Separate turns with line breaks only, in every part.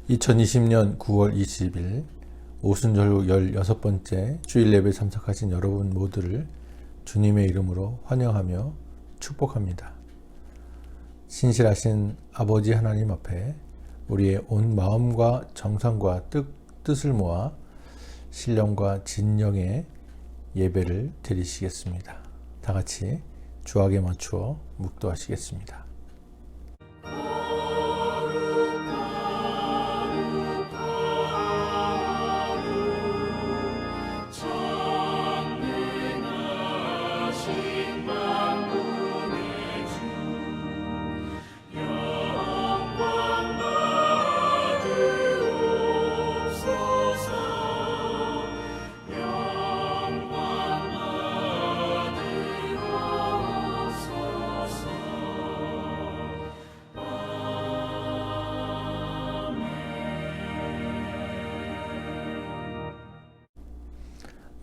2020년 9월 20일 오순절 후 16번째 주일 예배 참석하신 여러분 모두를 주님의 이름으로 환영하며 축복합니다. 신실하신 아버지 하나님 앞에 우리의 온 마음과 정성과 뜻을 모아 신령과 진정의 예배를 드리시겠습니다. 다 같이 주악에 맞추어 묵도하시겠습니다.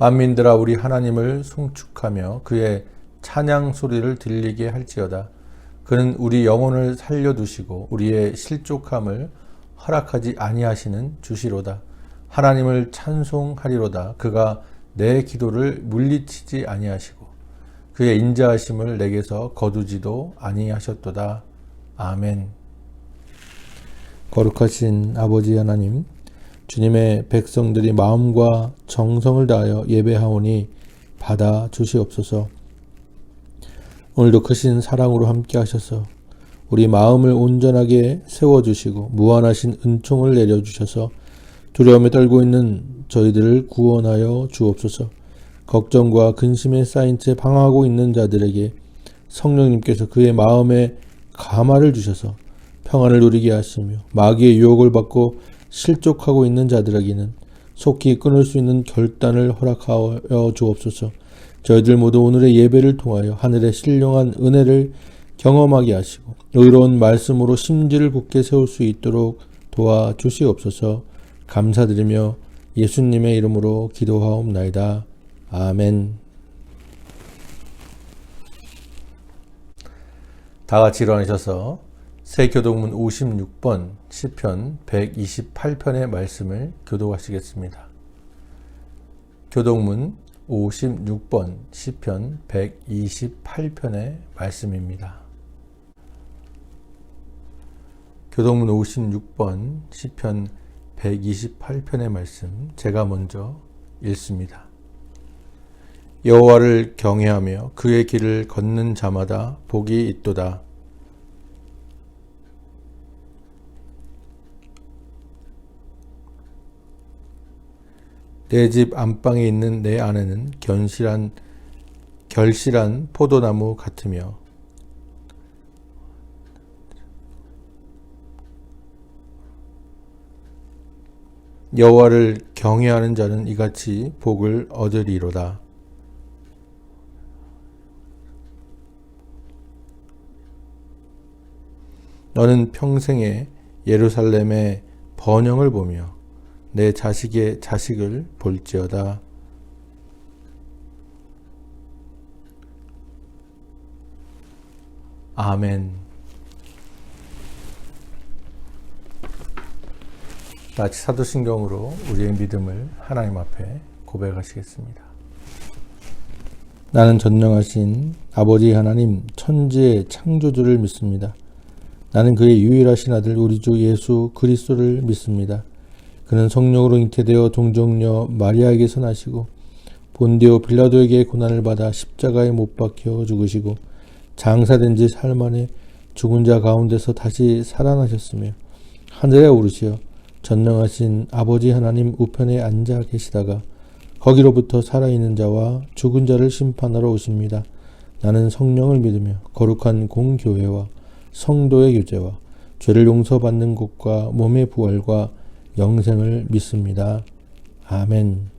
만민들아 우리 하나님을 송축하며 그의 찬양 소리를 들리게 할지어다. 그는 우리 영혼을 살려두시고 우리의 실족함을 허락하지 아니하시는 주시로다. 하나님을 찬송하리로다. 그가 내 기도를 물리치지 아니하시고 그의 인자하심을 내게서 거두지도 아니하셨도다. 아멘. 거룩하신 아버지 하나님, 주님의 백성들이 마음과 정성을 다하여 예배하오니 받아 주시옵소서. 오늘도 크신 사랑으로 함께 하셔서 우리 마음을 온전하게 세워주시고 무한하신 은총을 내려주셔서 두려움에 떨고 있는 저희들을 구원하여 주옵소서. 걱정과 근심에 쌓인 채 방황하고 있는 자들에게 성령님께서 그의 마음에 감화를 주셔서 평안을 누리게 하시며 마귀의 유혹을 받고 실족하고 있는 자들에게는 속히 끊을 수 있는 결단을 허락하여 주옵소서. 저희들 모두 오늘의 예배를 통하여 하늘의 신령한 은혜를 경험하게 하시고 의로운 말씀으로 심지를 굳게 세울 수 있도록 도와주시옵소서. 감사드리며 예수님의 이름으로 기도하옵나이다. 아멘. 다 같이 일어나셔서 새교동문 56번 시편 128편의 말씀을 교독하시겠습니다. 교동문 56번 시편 128편의 말씀입니다. 교동문 56번 시편 128편의 말씀 제가 먼저 읽습니다. 여호와를 경외하며 그의 길을 걷는 자마다 복이 있도다. 내 집 안방에 있는 내 아내는 결실한 포도나무 같으며 여호와를 경외하는 자는 이같이 복을 얻으리로다. 너는 평생에 예루살렘의 번영을 보며 내 자식의 자식을 볼지어다. 아멘. 같이 사도신경으로 우리의 믿음을 하나님 앞에 고백하시겠습니다. 나는 전능하신 아버지 하나님 천지의 창조주를 믿습니다. 나는 그의 유일하신 아들 우리 주 예수 그리스도를 믿습니다. 그는 성령으로 잉태되어 동정녀 마리아에게서 나시고 본디오 빌라도에게 고난을 받아 십자가에 못 박혀 죽으시고 장사된 지 사흘 만에 죽은 자 가운데서 다시 살아나셨으며 하늘에 오르시어 전능하신 아버지 하나님 우편에 앉아 계시다가 거기로부터 살아있는 자와 죽은 자를 심판하러 오십니다. 나는 성령을 믿으며 거룩한 공교회와 성도의 교제와 죄를 용서받는 것과 몸의 부활과 영생을 믿습니다. 아멘.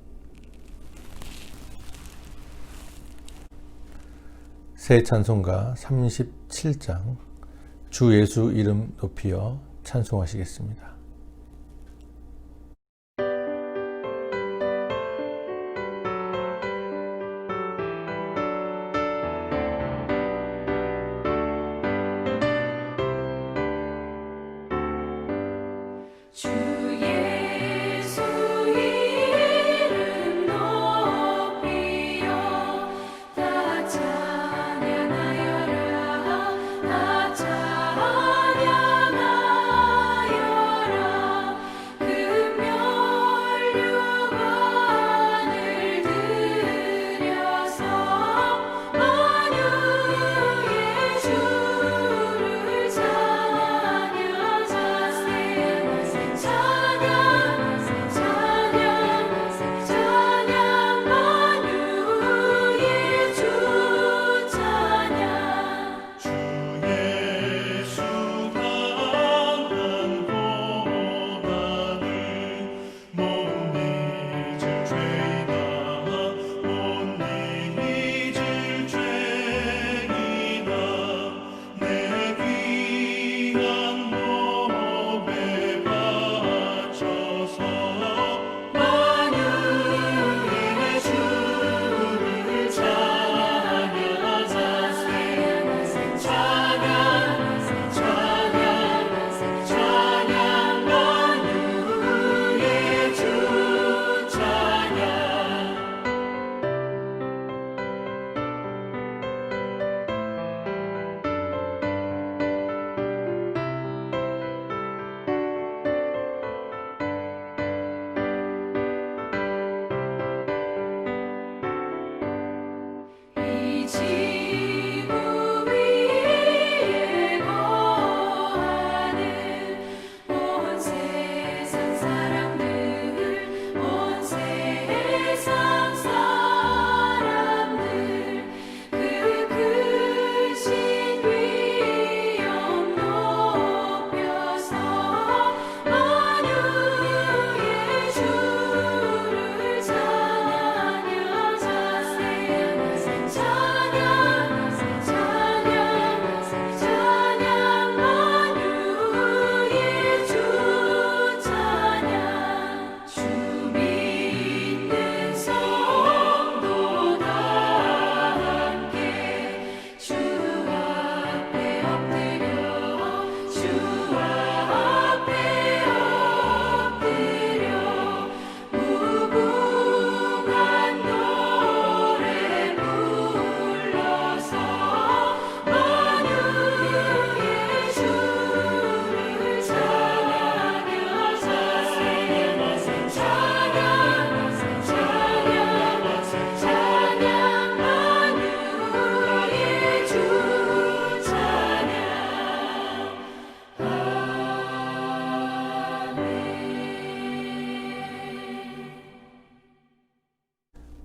새 찬송가 37장 주 예수 이름 높이어 찬송하시겠습니다.
주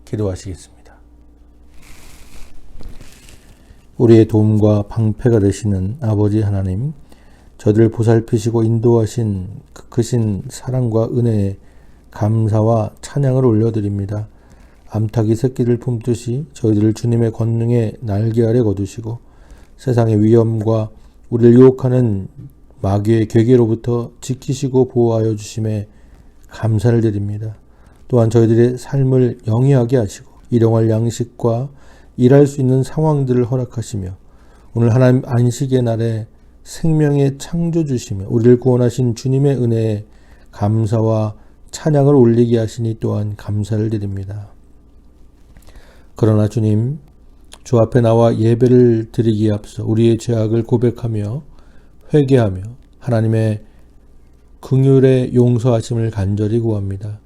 기도하시겠습니다. 우리의 도움과 방패가 되시는 아버지 하나님, 저들을 보살피시고 인도하신 그 크신 사랑과 은혜에 감사와 찬양을 올려드립니다. 암탉이 새끼를 품듯이 저희들을 주님의 권능의 날개 아래 거두시고 세상의 위험과 우리를 유혹하는 마귀의 괴계로부터 지키시고 보호하여 주심에 감사를 드립니다. 또한 저희들의 삶을 영위하게 하시고 일용할 양식과 일할 수 있는 상황들을 허락하시며 오늘 하나님 안식의 날에 생명의 창조 주시며 우리를 구원하신 주님의 은혜에 감사와 찬양을 올리게 하시니 또한 감사를 드립니다. 그러나 주님, 주 앞에 나와 예배를 드리기에 앞서 우리의 죄악을 고백하며 회개하며 하나님의 긍휼의 용서하심을 간절히 구합니다.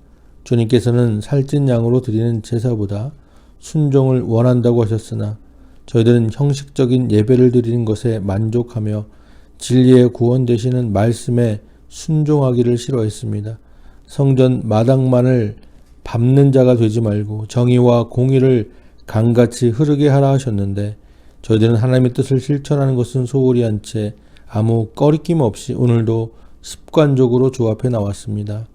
주님께서는 살찐 양으로 드리는 제사보다 순종을 원한다고 하셨으나 저희들은 형식적인 예배를 드리는 것에 만족하며 진리의 구원 되시는 말씀에 순종하기를 싫어했습니다. 성전 마당만을 밟는 자가 되지 말고 정의와 공의를 강같이 흐르게 하라 하셨는데 저희들은 하나님의 뜻을 실천하는 것은 소홀히 한 채 아무 꺼리낌 없이 오늘도 습관적으로 주 앞에 나왔습니다.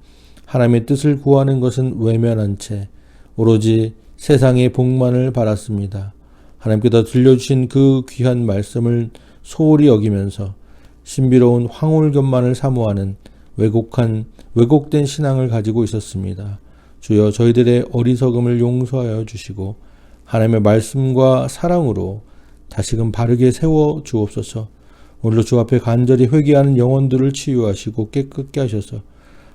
하나님의 뜻을 구하는 것은 외면한 채 오로지 세상의 복만을 바랐습니다. 하나님께서 들려주신 그 귀한 말씀을 소홀히 여기면서 신비로운 황홀견만을 사모하는 왜곡된 신앙을 가지고 있었습니다. 주여 저희들의 어리석음을 용서하여 주시고 하나님의 말씀과 사랑으로 다시금 바르게 세워 주옵소서. 오늘도 주 앞에 간절히 회개하는 영혼들을 치유하시고 깨끗게 하셔서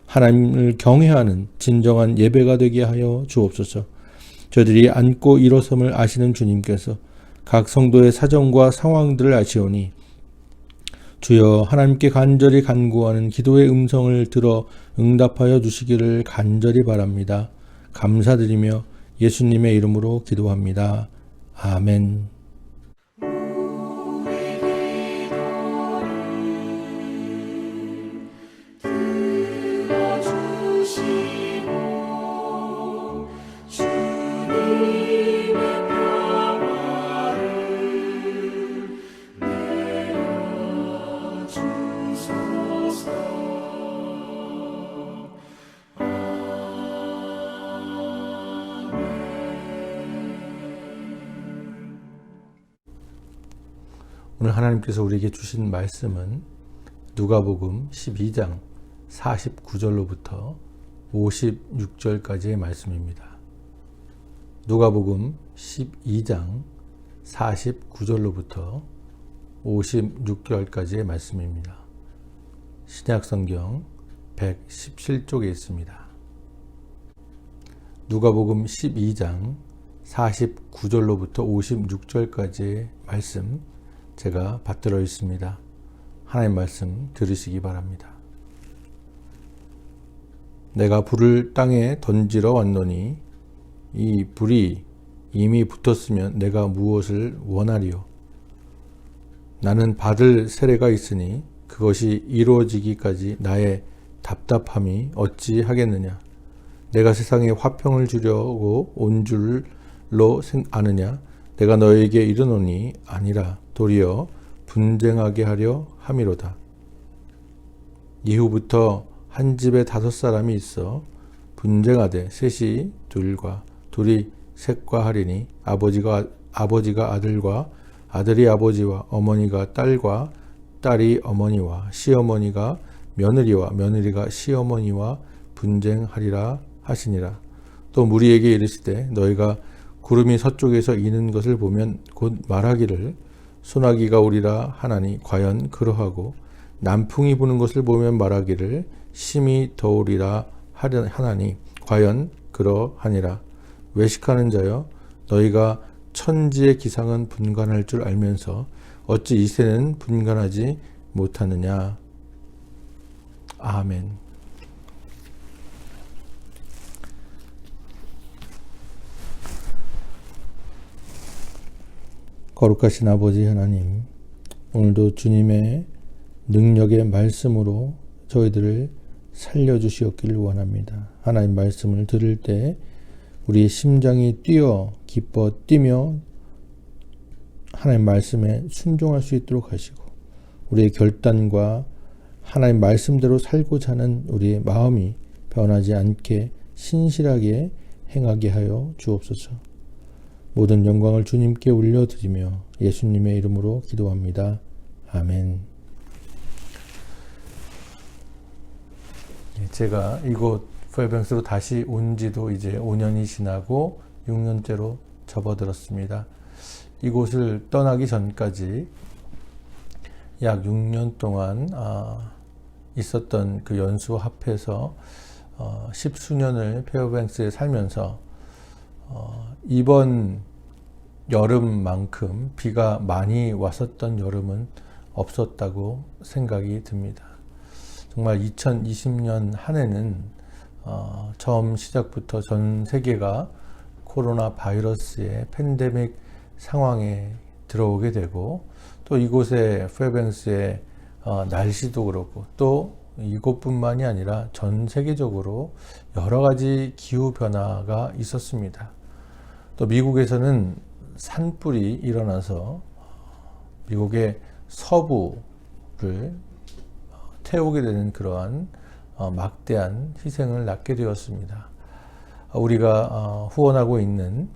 하나님을 경외하는 진정한 예배가 되게 하여 주옵소서. 저희들이 앉고 일어섬을 아시는 주님께서 각 성도의 사정과 상황들을 아시오니 주여 하나님께 간절히 간구하는 기도의 음성을 들어 응답하여 주시기를 간절히 바랍니다. 감사드리며 예수님의 이름으로 기도합니다. 아멘. 오늘 하나님께서 우리에게 주신 말씀은 누가복음 12장 49절로부터 56절까지의 말씀입니다. 누가복음 12장 49절로부터 56절까지의 말씀입니다. 신약성경 117쪽에 있습니다. 누가복음 12장 49절로부터 56절까지의 말씀 제가 받들어 있습니다. 하나님 말씀 들으시기 바랍니다. 내가 불을 땅에 던지러 왔노니 이 불이 이미 붙었으면 내가 무엇을 원하리요? 나는 받을 세례가 있으니 그것이 이루어지기까지 나의 답답함이 어찌 하겠느냐? 내가 세상에 화평을 주려고 온 줄로 아느냐? 내가 너에게 이르노니 아니라 도리어 분쟁하게 하려 함이로다. 이후부터 한 집에 5사람이 있어 분쟁하되 셋이 둘과 둘이 셋과 하리니 아버지가 아들과 아들이 아버지와 어머니가 딸과 딸이 어머니와 시어머니가 며느리와 며느리가 시어머니와 분쟁하리라 하시니라. 또 무리에게 이르시되 너희가 구름이 서쪽에서 이는 것을 보면 곧 말하기를 소나기가 오리라 하나니 과연 그러하고 남풍이 부는 것을 보면 말하기를 심히 더우리라 하나니 과연 그러하니라. 외식하는 자여 너희가 천지의 기상은 분간할 줄 알면서 어찌 이새는 분간하지 못하느냐. 아멘. 거룩하신 아버지 하나님, 오늘도 주님의 능력의 말씀으로 저희들을 살려주시었기를 원합니다. 하나님 말씀을 들을 때 우리의 심장이 뛰어 기뻐 뛰며 하나님 말씀에 순종할 수 있도록 하시고, 우리의 결단과 하나님 말씀대로 살고자 하는 우리의 마음이 변하지 않게 신실하게 행하게 하여 주옵소서. 모든 영광을 주님께 올려드리며 예수님의 이름으로 기도합니다. 아멘. 제가 이곳 페어뱅스로 다시 온 지도 이제 5년이 지나고 6년째로 접어들었습니다. 이곳을 떠나기 전까지 약 6년 동안 있었던 그 연수 합해서 10수년을 페어뱅스에 살면서 이번 여름만큼 비가 많이 왔었던 여름은 없었다고 생각이 듭니다. 정말 2020년 한 해는 처음 시작부터 전 세계가 코로나 바이러스의 팬데믹 상황에 들어오게 되고, 또 이곳의 페어뱅스의 날씨도 그렇고, 또 이곳뿐만이 아니라 전 세계적으로 여러 가지 기후 변화가 있었습니다. 또 미국에서는 산불이 일어나서 미국의 서부를 태우게 되는 그러한 막대한 희생을 낳게 되었습니다. 우리가 후원하고 있는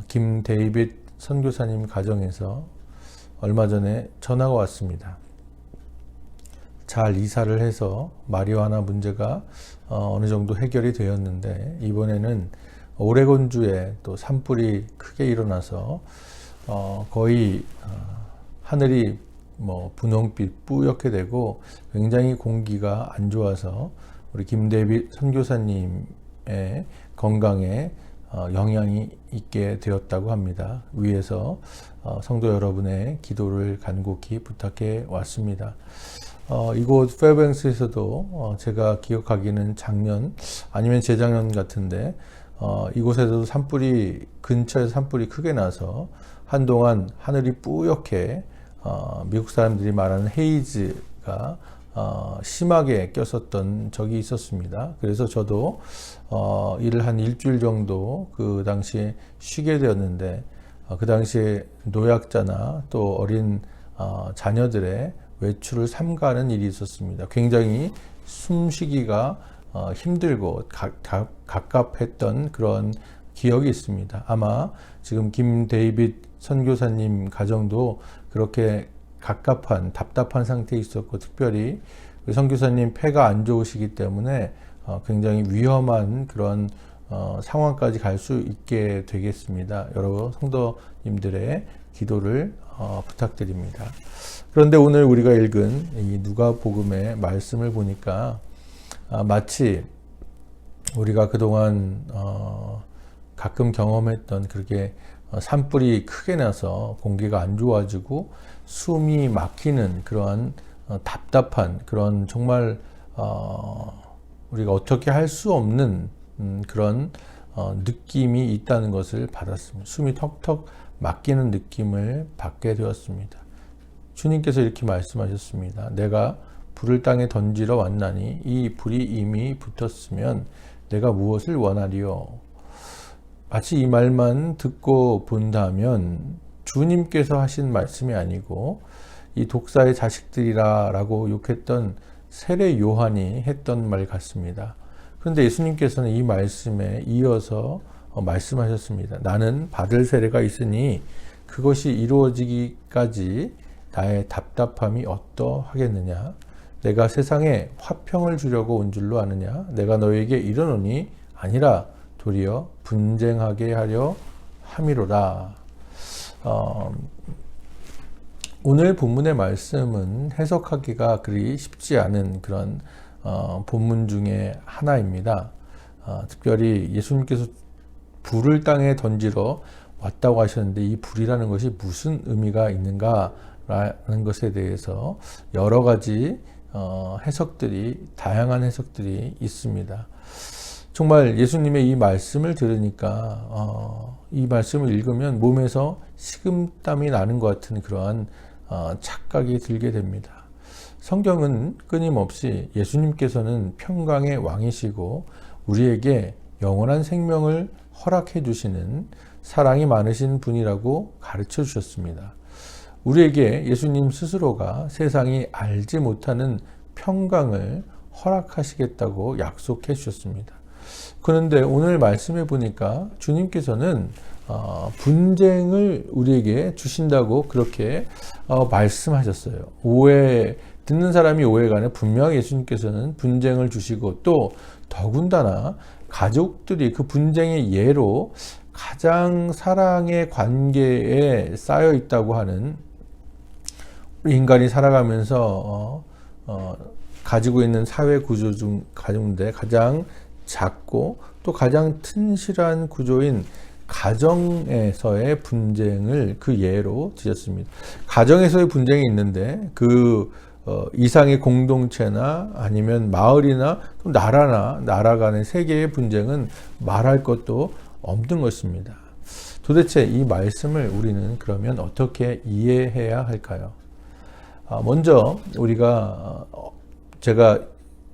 김 데이빗 선교사님 가정에서 얼마 전에 전화가 왔습니다. 잘 이사를 해서 마리화나 문제가 어느 정도 해결이 되었는데, 이번에는 오레곤주에 또 산불이 크게 일어나서 거의 하늘이 분홍빛 뿌옇게 되고 굉장히 공기가 안 좋아서 우리 김대빗 선교사님의 건강에 영향이 있게 되었다고 합니다. 위에서 성도 여러분의 기도를 간곡히 부탁해 왔습니다. 이곳 페어뱅스에서도 제가 기억하기는 작년 아니면 재작년 같은데 이곳에서도 근처에서 산불이 크게 나서 한동안 하늘이 뿌옇게 미국 사람들이 말하는 헤이즈가 심하게 꼈었던 적이 있었습니다. 그래서 저도 일을 한 일주일 정도 그 당시에 쉬게 되었는데, 그 당시에 노약자나 또 어린 자녀들의 외출을 삼가하는 일이 있었습니다. 굉장히 숨쉬기가 힘들고 갑갑했던 그런 기억이 있습니다. 아마 지금 김 데이빗 선교사님 가정도 그렇게 갑갑한 답답한 상태에 있었고, 특별히 선교사님 폐가 안 좋으시기 때문에 굉장히 위험한 그런 상황까지 갈 수 있게 되겠습니다. 여러분 성도님들의 기도를 부탁드립니다. 그런데 오늘 우리가 읽은 이 누가복음의 말씀을 보니까 마치 우리가 그동안 가끔 경험했던 그렇게 산불이 크게 나서 공기가 안 좋아지고 숨이 막히는 그러한 답답한 그런 정말 우리가 어떻게 할 수 없는 그런 느낌이 있다는 것을 받았습니다. 숨이 턱턱 막히는 느낌을 받게 되었습니다. 주님께서 이렇게 말씀하셨습니다. 내가 불을 땅에 던지러 왔나니 이 불이 이미 붙었으면 내가 무엇을 원하리요? 마치 이 말만 듣고 본다면 주님께서 하신 말씀이 아니고 이 독사의 자식들이라 라고 욕했던 세례 요한이 했던 말 같습니다. 그런데 예수님께서는 이 말씀에 이어서 말씀하셨습니다. 나는 받을 세례가 있으니 그것이 이루어지기까지 나의 답답함이 어떠하겠느냐? 내가 세상에 화평을 주려고 온 줄로 아느냐? 내가 너에게 이르노니 아니라 도리어 분쟁하게 하려 함이로라. 오늘 본문의 말씀은 해석하기가 그리 쉽지 않은 그런 본문 중에 하나입니다. 특별히 예수님께서 불을 땅에 던지러 왔다고 하셨는데 이 불이라는 것이 무슨 의미가 있는가라는 것에 대해서 여러 가지 다양한 해석들이 있습니다. 정말 예수님의 이 말씀을 들으니까 이 말씀을 읽으면 몸에서 식은땀이 나는 것 같은 그러한 착각이 들게 됩니다. 성경은 끊임없이 예수님께서는 평강의 왕이시고 우리에게 영원한 생명을 허락해 주시는 사랑이 많으신 분이라고 가르쳐 주셨습니다. 우리에게 예수님 스스로가 세상이 알지 못하는 평강을 허락하시겠다고 약속해 주셨습니다. 그런데 오늘 말씀해 보니까 주님께서는 분쟁을 우리에게 주신다고 그렇게 말씀하셨어요. 듣는 사람이 오해가네. 분명히 예수님께서는 분쟁을 주시고, 또 더군다나 가족들이 그 분쟁의 예로 가장 사랑의 관계에 쌓여 있다고 하는, 우리 인간이 살아가면서 가지고 있는 사회 구조 가운데 가장 작고 또 가장 튼실한 구조인 가정에서의 분쟁을 그 예로 드렸습니다. 가정에서의 분쟁이 있는데 그 이상의 공동체나 아니면 마을이나 또 나라 간의 세계의 분쟁은 말할 것도 없는 것입니다. 도대체 이 말씀을 우리는 그러면 어떻게 이해해야 할까요? 먼저 우리가 제가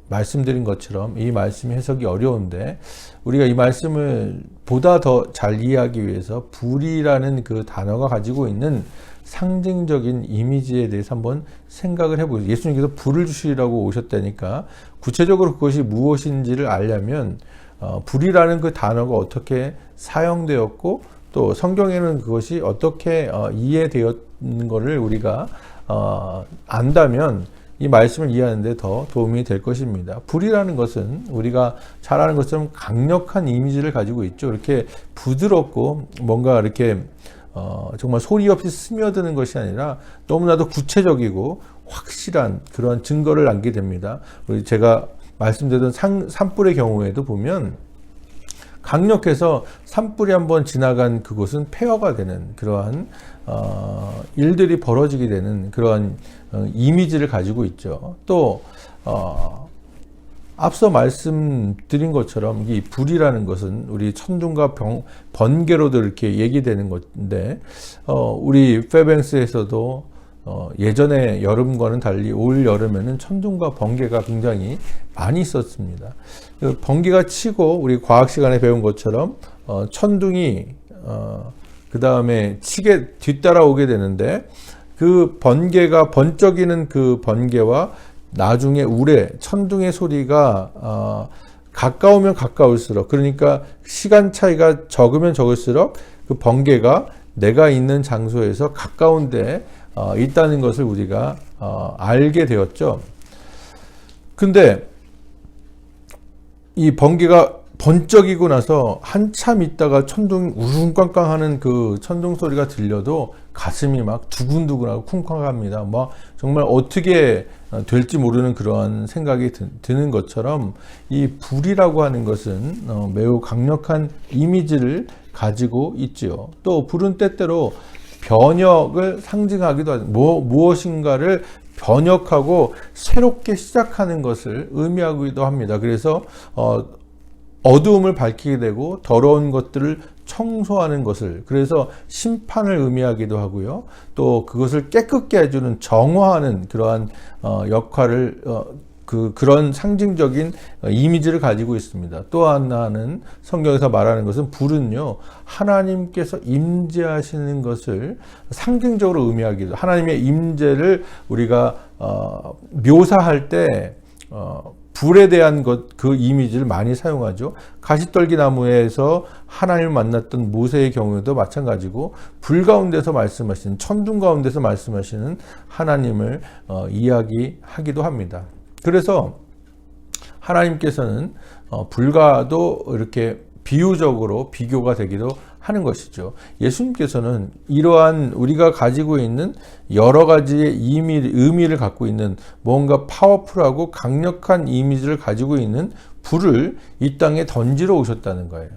말씀드린 것처럼 이 말씀 해석이 어려운데, 우리가 이 말씀을 보다 더 잘 이해하기 위해서 불이라는 그 단어가 가지고 있는 상징적인 이미지에 대해서 한번 생각을 해보세요. 예수님께서 불을 주시라고 오셨다니까 구체적으로 그것이 무엇인지를 알려면 불이라는 그 단어가 어떻게 사용되었고 또 성경에는 그것이 어떻게 이해되었는 것을 우리가 안다면 이 말씀을 이해하는데 더 도움이 될 것입니다. 불이라는 것은 우리가 잘 아는 것처럼 강력한 이미지를 가지고 있죠. 이렇게 부드럽고 뭔가 이렇게 정말 소리 없이 스며드는 것이 아니라 너무나도 구체적이고 확실한 그런 증거를 남게 됩니다. 제가 말씀드렸던 산불의 경우에도 보면 강력해서 산불이 한번 지나간 그곳은 폐허가 되는 그러한 일들이 벌어지게 되는 그러한 이미지를 가지고 있죠. 또 앞서 말씀드린 것처럼 이 불이라는 것은 우리 천둥과 번개로도 이렇게 얘기되는 건데, 우리 페뱅스에서도 예전에 여름과는 달리 올 여름에는 천둥과 번개가 굉장히 많이 있었습니다. 번개가 치고 우리 과학 시간에 배운 것처럼 천둥이 그 다음에 치게 뒤따라오게 되는데, 그 번개가 번쩍이는 그 번개와 나중에 천둥의 소리가 가까우면 가까울수록, 그러니까 시간 차이가 적으면 적을수록 그 번개가 내가 있는 장소에서 가까운데 있다는 것을 우리가 알게 되었죠. 근데 이 번개가 번쩍이고 나서 한참 있다가 천둥이 우릉꽝꽝 하는 그 천둥 소리가 들려도 가슴이 막 두근두근하고 쿵쾅합니다. 막 정말 어떻게 될지 모르는 그러한 생각이 드는 것처럼 이 불이라고 하는 것은 매우 강력한 이미지를 가지고 있지요. 또 불은 때때로 변혁을 상징하기도 하죠. 무엇인가를 변혁하고 새롭게 시작하는 것을 의미하기도 합니다. 그래서 어두움을 밝히게 되고 더러운 것들을 청소하는 것을, 그래서 심판을 의미하기도 하고요. 또 그것을 깨끗게 해주는, 정화하는 그러한 역할을 그런 상징적인 이미지를 가지고 있습니다. 또 하나는 성경에서 말하는 것은 불은요, 하나님께서 임재하시는 것을 상징적으로 의미하기도, 하나님의 임재를 우리가 묘사할 때 불에 대한 그 이미지를 많이 사용하죠. 가시떨기 나무에서 하나님을 만났던 모세의 경우에도 마찬가지고, 불 가운데서 말씀하시는, 천둥 가운데서 말씀하시는 하나님을 이야기하기도 합니다. 그래서 하나님께서는 불과도 이렇게 비유적으로 비교가 되기도 하는 것이죠. 예수님께서는 이러한 우리가 가지고 있는 여러 가지의 의미를 갖고 있는 뭔가 파워풀하고 강력한 이미지를 가지고 있는 불을 이 땅에 던지러 오셨다는 거예요.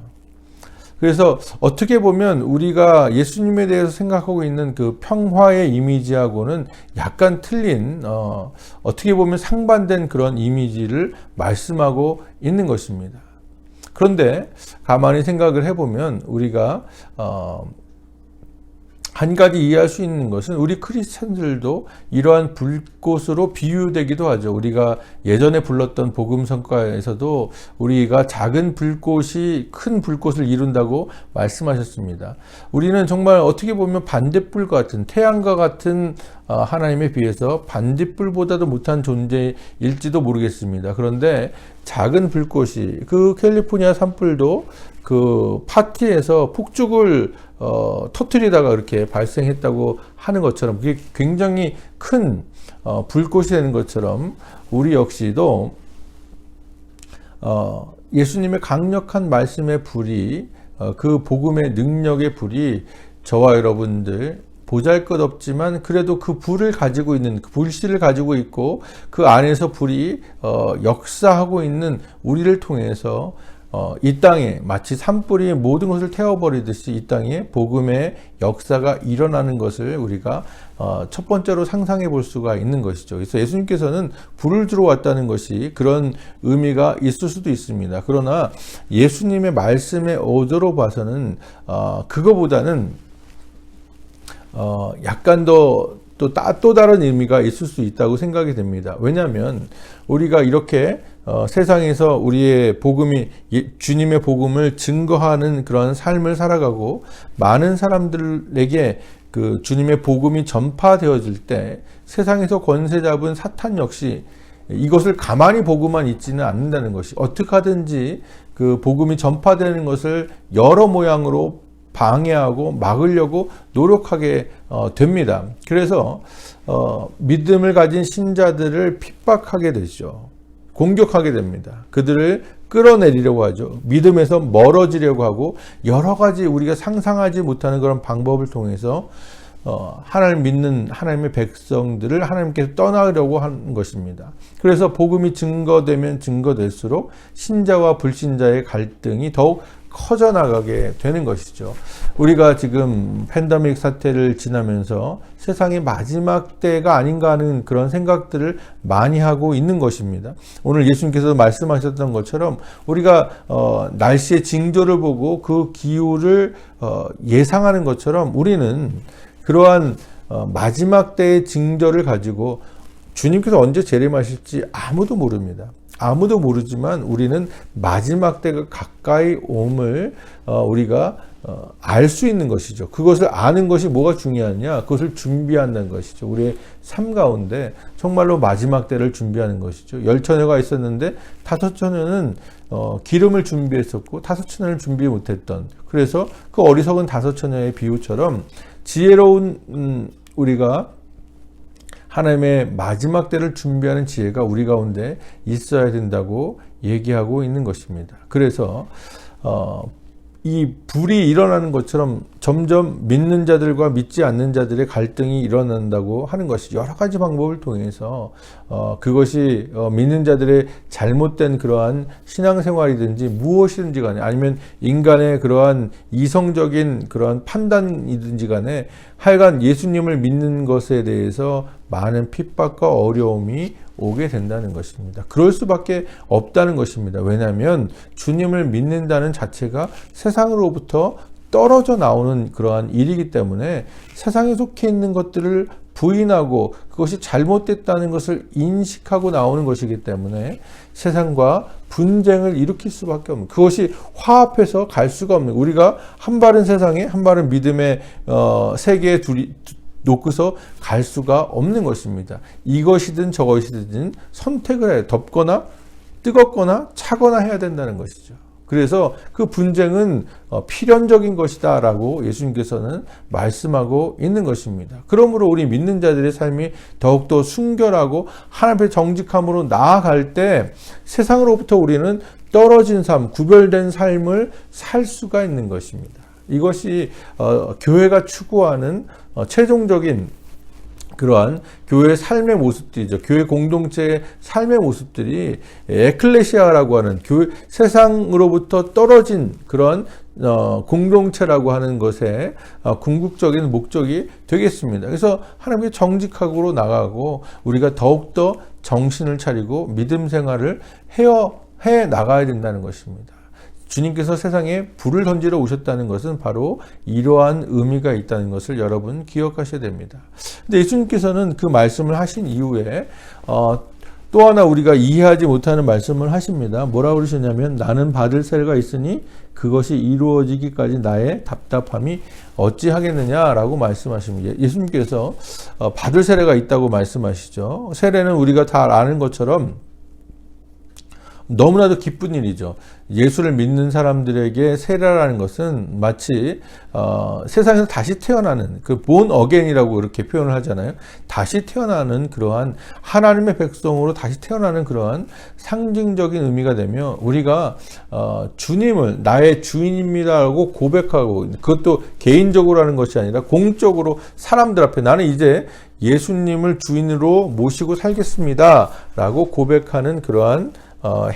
그래서 어떻게 보면 우리가 예수님에 대해서 생각하고 있는 그 평화의 이미지하고는 약간 틀린, 어떻게 보면 상반된 그런 이미지를 말씀하고 있는 것입니다. 그런데 가만히 생각을 해보면 우리가 한 가지 이해할 수 있는 것은 우리 크리스찬들도 이러한 불꽃으로 비유되기도 하죠. 우리가 예전에 불렀던 복음성가에서도 우리가 작은 불꽃이 큰 불꽃을 이룬다고 말씀하셨습니다. 우리는 정말 어떻게 보면 반딧불 같은, 태양과 같은 하나님에 비해서 반딧불보다도 못한 존재일지도 모르겠습니다. 그런데 작은 불꽃이, 그 캘리포니아 산불도 그 파티에서 폭죽을 터뜨리다가 그렇게 발생했다고 하는 것처럼, 그게 굉장히 큰 불꽃이 되는 것처럼 우리 역시도 예수님의 강력한 말씀의 불이, 그 복음의 능력의 불이 저와 여러분들 보잘것없지만 그래도 그 불을 가지고 있는, 그 불씨를 가지고 있고 그 안에서 불이 역사하고 있는 우리를 통해서 이 땅에 마치 산불이 모든 것을 태워버리듯이 이 땅에 복음의 역사가 일어나는 것을 우리가 첫 번째로 상상해 볼 수가 있는 것이죠. 그래서 예수님께서는 불을 주러 왔다는 것이 그런 의미가 있을 수도 있습니다. 그러나 예수님의 말씀의 어조로 봐서는 그거보다는 약간 또 다른 의미가 있을 수 있다고 생각이 됩니다. 왜냐하면 우리가 이렇게 세상에서 우리의 복음이, 주님의 복음을 증거하는 그런 삶을 살아가고 많은 사람들에게 그 주님의 복음이 전파되어질 때 세상에서 권세 잡은 사탄 역시 이것을 가만히 보고만 있지는 않는다는 것이, 어떻게 하든지 그 복음이 전파되는 것을 여러 모양으로 방해하고 막으려고 노력하게 됩니다. 그래서 믿음을 가진 신자들을 핍박하게 되죠. 공격하게 됩니다. 그들을 끌어내리려고 하죠. 믿음에서 멀어지려고 하고 여러 가지 우리가 상상하지 못하는 그런 방법을 통해서 하나님 믿는 하나님의 백성들을 하나님께서 떠나려고 하는 것입니다. 그래서 복음이 증거되면 증거될수록 신자와 불신자의 갈등이 더욱 커져나가게 되는 것이죠. 우리가 지금 팬데믹 사태를 지나면서 세상의 마지막 때가 아닌가 하는 그런 생각들을 많이 하고 있는 것입니다. 오늘 예수님께서 말씀하셨던 것처럼 우리가 날씨의 징조를 보고 그 기후를 예상하는 것처럼 우리는 그러한 마지막 때의 징조를 가지고 주님께서 언제 재림하실지 아무도 모릅니다. 아무도 모르지만 우리는 마지막 때가 가까이 옴을 우리가 알 수 있는 것이죠. 그것을 아는 것이 뭐가 중요하냐? 그것을 준비한다는 것이죠. 우리의 삶 가운데 정말로 마지막 때를 준비하는 것이죠. 10처녀가 있었는데 5처녀는 기름을 준비했었고 5처녀를 준비 못했던, 그래서 그 어리석은 5처녀의 비유처럼 지혜로운 우리가 하나님의 마지막 때를 준비하는 지혜가 우리 가운데 있어야 된다고 얘기하고 있는 것입니다. 그래서 이 불이 일어나는 것처럼 점점 믿는 자들과 믿지 않는 자들의 갈등이 일어난다고 하는 것이 여러 가지 방법을 통해서 그것이 믿는 자들의 잘못된 그러한 신앙생활이든지 무엇이든지 간에, 아니면 인간의 그러한 이성적인 그러한 판단이든지 간에 하여간 예수님을 믿는 것에 대해서 많은 핍박과 어려움이 오게 된다는 것입니다. 그럴 수밖에 없다는 것입니다. 왜냐하면 주님을 믿는다는 자체가 세상으로부터 떨어져 나오는 그러한 일이기 때문에 세상에 속해 있는 것들을 부인하고 그것이 잘못됐다는 것을 인식하고 나오는 것이기 때문에 세상과 분쟁을 일으킬 수밖에 없는, 그것이 화합해서 갈 수가 없는, 우리가 한 발은 세상에 한 발은 믿음의 세계에 놓고서 갈 수가 없는 것입니다. 이것이든 저것이든 선택을 해야, 덥거나 뜨겁거나 차거나 해야 된다는 것이죠. 그래서 그 분쟁은 필연적인 것이다 라고 예수님께서는 말씀하고 있는 것입니다. 그러므로 우리 믿는 자들의 삶이 더욱더 순결하고 하나님 앞에 정직함으로 나아갈 때 세상으로부터 우리는 떨어진 삶, 구별된 삶을 살 수가 있는 것입니다. 이것이 교회가 추구하는 최종적인 그러한 교회의 삶의 모습들이죠. 교회 공동체의 삶의 모습들이 에클레시아라고 하는 교회, 세상으로부터 떨어진 그런 공동체라고 하는 것의 궁극적인 목적이 되겠습니다. 그래서 하나님의 정직하고 나가고 우리가 더욱더 정신을 차리고 믿음 생활을 해 나가야 된다는 것입니다. 주님께서 세상에 불을 던지러 오셨다는 것은 바로 이러한 의미가 있다는 것을 여러분 기억하셔야 됩니다. 근데 예수님께서는 그 말씀을 하신 이후에 또 하나 우리가 이해하지 못하는 말씀을 하십니다. 뭐라고 그러셨냐면 나는 받을 세례가 있으니 그것이 이루어지기까지 나의 답답함이 어찌하겠느냐라고 말씀하십니다. 예수님께서 받을 세례가 있다고 말씀하시죠. 세례는 우리가 다 아는 것처럼 너무나도 기쁜 일이죠. 예수를 믿는 사람들에게 세례라는 것은 마치 세상에서 다시 태어나는 그 born again이라고 이렇게 표현을 하잖아요. 다시 태어나는 그러한 하나님의 백성으로 다시 태어나는 그러한 상징적인 의미가 되며 우리가 주님을 나의 주인입니다라고 고백하고 그것도 개인적으로 하는 것이 아니라 공적으로 사람들 앞에 나는 이제 예수님을 주인으로 모시고 살겠습니다 라고 고백하는 그러한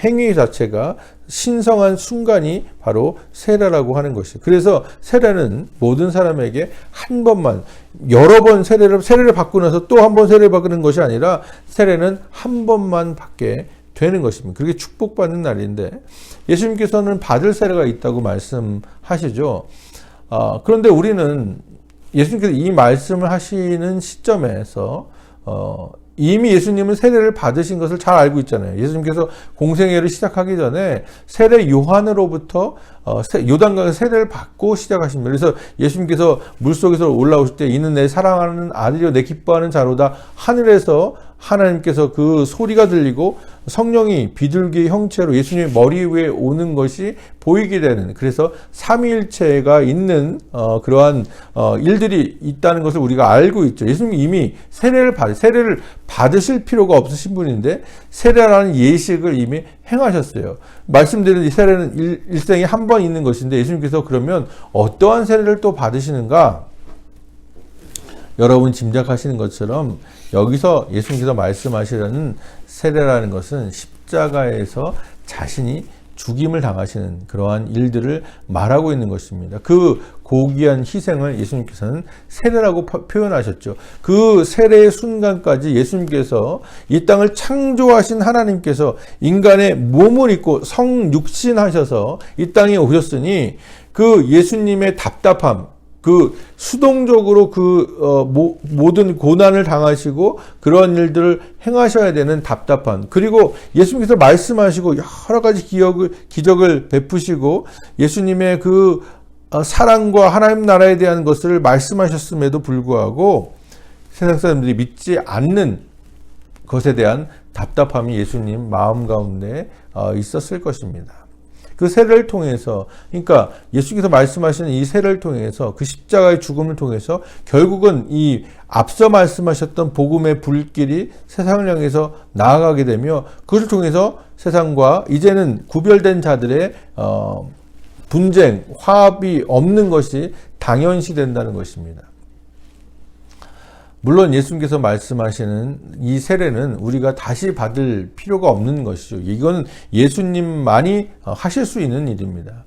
행위 자체가 신성한 순간이 바로 세례라고 하는 것이에요. 그래서 세례는 모든 사람에게 한 번만, 여러 번 세례를 받고 나서 또 한 번 세례를 받는 것이 아니라 세례는 한 번만 받게 되는 것입니다. 그게 축복받는 날인데 예수님께서는 받을 세례가 있다고 말씀하시죠. 그런데 우리는 예수님께서 이 말씀을 하시는 시점에서 이미 예수님은 세례를 받으신 것을 잘 알고 있잖아요. 예수님께서 공생애를 시작하기 전에 세례 요한으로부터 요단강에서 세례를 받고 시작하십니다. 그래서 예수님께서 물속에서 올라오실 때 이는 내 사랑하는 아들이요 내 기뻐하는 자로다 하늘에서 하나님께서 그 소리가 들리고 성령이 비둘기의 형체로 예수님의 머리 위에 오는 것이 보이게 되는 그래서 삼위일체가 있는 그러한 일들이 있다는 것을 우리가 알고 있죠. 예수님이 이미 세례를 받으실 필요가 없으신 분인데 세례라는 예식을 이미 행하셨어요. 말씀드린 이 세례는 일생에 한 번 있는 것인데 예수님께서 그러면 어떠한 세례를 또 받으시는가? 여러분 짐작하시는 것처럼 여기서 예수님께서 말씀하시려는 세례라는 것은 십자가에서 자신이 죽임을 당하시는 그러한 일들을 말하고 있는 것입니다. 그 고귀한 희생을 예수님께서는 세례라고 표현하셨죠. 그 세례의 순간까지 예수님께서 이 땅을 창조하신 하나님께서 인간의 몸을 입고 성육신하셔서 이 땅에 오셨으니 그 예수님의 답답함, 그 수동적으로 모든 고난을 당하시고 그런 일들을 행하셔야 되는 답답한 그리고 예수님께서 말씀하시고 여러 가지 기적을 베푸시고 예수님의 그 사랑과 하나님 나라에 대한 것을 말씀하셨음에도 불구하고 세상 사람들이 믿지 않는 것에 대한 답답함이 예수님 마음 가운데 있었을 것입니다. 그 세례를 통해서 그러니까 예수께서 말씀하시는 이 세례를 통해서 그 십자가의 죽음을 통해서 결국은 이 앞서 말씀하셨던 복음의 불길이 세상을 향해서 나아가게 되며 그것을 통해서 세상과 이제는 구별된 자들의 분쟁, 화합이 없는 것이 당연시 된다는 것입니다. 물론 예수님께서 말씀하시는 이 세례는 우리가 다시 받을 필요가 없는 것이죠. 이건 예수님만이 하실 수 있는 일입니다.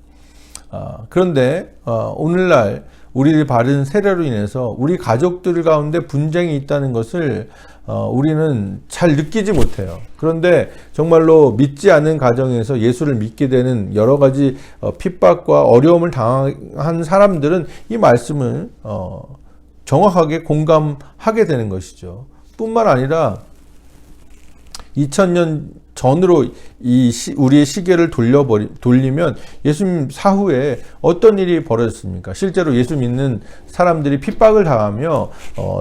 그런데 오늘날 우리를 받은 세례로 인해서 우리 가족들 가운데 분쟁이 있다는 것을 우리는 잘 느끼지 못해요. 그런데 정말로 믿지 않는 가정에서 예수를 믿게 되는 여러 가지 핍박과 어려움을 당한 사람들은 이 말씀을 정확하게 공감하게 되는 것이죠. 뿐만 아니라 2000년 전으로 우리의 시계를 돌리면 예수님 사후에 어떤 일이 벌어졌습니까? 실제로 예수 믿는 사람들이 핍박을 당하며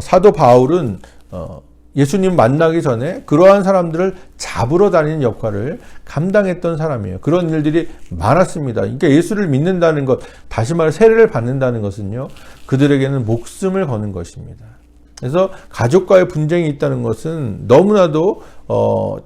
사도 바울은 예수님 만나기 전에 그러한 사람들을 잡으러 다니는 역할을 감당했던 사람이에요. 그런 일들이 많았습니다. 그러니까 예수를 믿는다는 것, 다시 말해 세례를 받는다는 것은요, 그들에게는 목숨을 거는 것입니다. 그래서 가족과의 분쟁이 있다는 것은 너무나도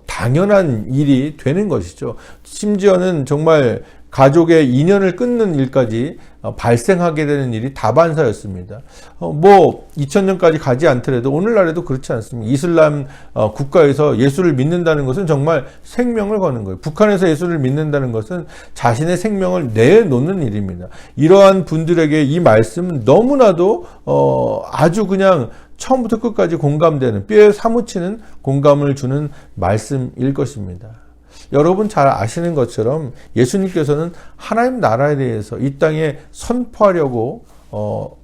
당연한 일이 되는 것이죠. 심지어는 정말 가족의 인연을 끊는 일까지 발생하게 되는 일이 다반사였습니다. 2000년까지 가지 않더라도 오늘날에도 그렇지 않습니다. 이슬람 국가에서 예수를 믿는다는 것은 정말 생명을 거는 거예요. 북한에서 예수를 믿는다는 것은 자신의 생명을 내놓는 일입니다. 이러한 분들에게 이 말씀은 너무나도 아주 그냥 처음부터 끝까지 공감되는, 뼈에 사무치는 공감을 주는 말씀일 것입니다. 여러분 잘 아시는 것처럼 예수님께서는 하나님 나라에 대해서 이 땅에 선포하려고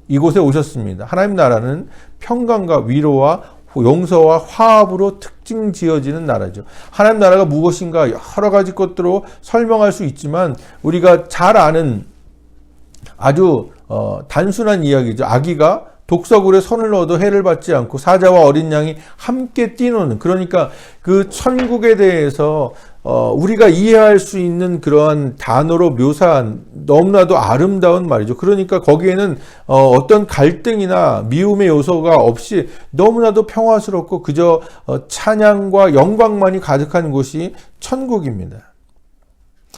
이곳에 오셨습니다. 하나님 나라는 평강과 위로와 용서와 화합으로 특징 지어지는 나라죠. 하나님 나라가 무엇인가 여러 가지 것들로 설명할 수 있지만 우리가 잘 아는 아주 단순한 이야기죠. 아기가 독서굴에 손을 넣어도 해를 받지 않고 사자와 어린 양이 함께 뛰노는, 그러니까 그 천국에 대해서 우리가 이해할 수 있는 그러한 단어로 묘사한 너무나도 아름다운 말이죠. 그러니까 거기에는 어떤 갈등이나 미움의 요소가 없이 너무나도 평화스럽고 그저 찬양과 영광만이 가득한 곳이 천국입니다.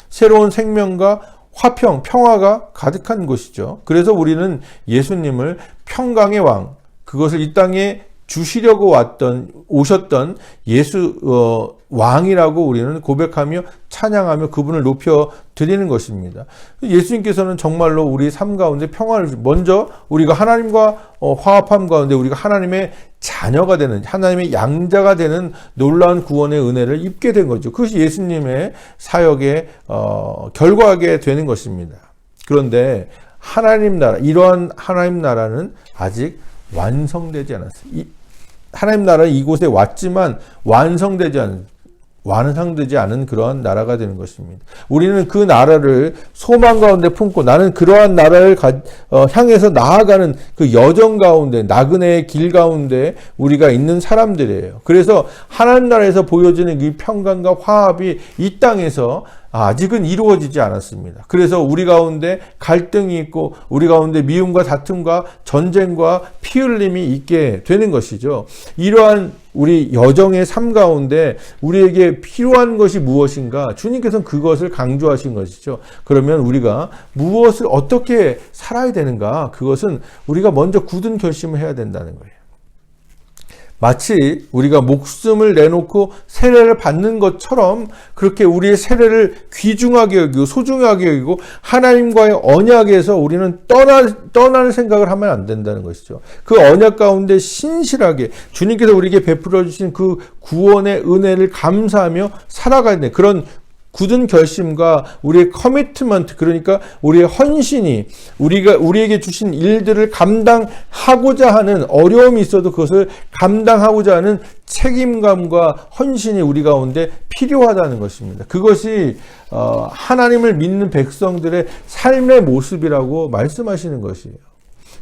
새로운 생명과 화평, 평화가 가득한 곳이죠. 그래서 우리는 예수님을 평강의 왕, 그것을 이 땅에 주시려고 오셨던 예수 왕이라고 우리는 고백하며 찬양하며 그분을 높여 드리는 것입니다. 예수님께서는 정말로 우리 삶 가운데 평화를 먼저 우리가 하나님과 화합함 가운데 우리가 하나님의 자녀가 되는, 하나님의 양자가 되는 놀라운 구원의 은혜를 입게 된 거죠. 그것이 예수님의 사역의 결과하게 되는 것입니다. 그런데 하나님 나라, 이러한 하나님 나라는 아직 완성되지 않았어요. 하나님 나라는 이곳에 왔지만 완성되지 않은 그러한 나라가 되는 것입니다. 우리는 그 나라를 소망 가운데 품고 나는 그러한 나라를 향해서 나아가는 그 여정 가운데, 나그네의 길 가운데 우리가 있는 사람들이에요. 그래서 하나님 나라에서 보여지는 이 평강과 화합이 이 땅에서 아직은 이루어지지 않았습니다. 그래서 우리 가운데 갈등이 있고 우리 가운데 미움과 다툼과 전쟁과 피 흘림이 있게 되는 것이죠. 이러한 우리 여정의 삶 가운데 우리에게 필요한 것이 무엇인가? 주님께서는 그것을 강조하신 것이죠. 그러면 우리가 무엇을 어떻게 살아야 되는가? 그것은 우리가 먼저 굳은 결심을 해야 된다는 거예요. 마치 우리가 목숨을 내놓고 세례를 받는 것처럼 그렇게 우리의 세례를 귀중하게 여기고 소중하게 여기고 하나님과의 언약에서 우리는 떠날 생각을 하면 안 된다는 것이죠. 그 언약 가운데 신실하게 주님께서 우리에게 베풀어 주신 그 구원의 은혜를 감사하며 살아가야 돼. 그런 굳은 결심과 우리의 커미트먼트, 그러니까 우리의 헌신이 우리에게 주신 일들을 감당하고자 하는, 어려움이 있어도 그것을 감당하고자 하는 책임감과 헌신이 우리 가운데 필요하다는 것입니다. 그것이 하나님을 믿는 백성들의 삶의 모습이라고 말씀하시는 것이에요.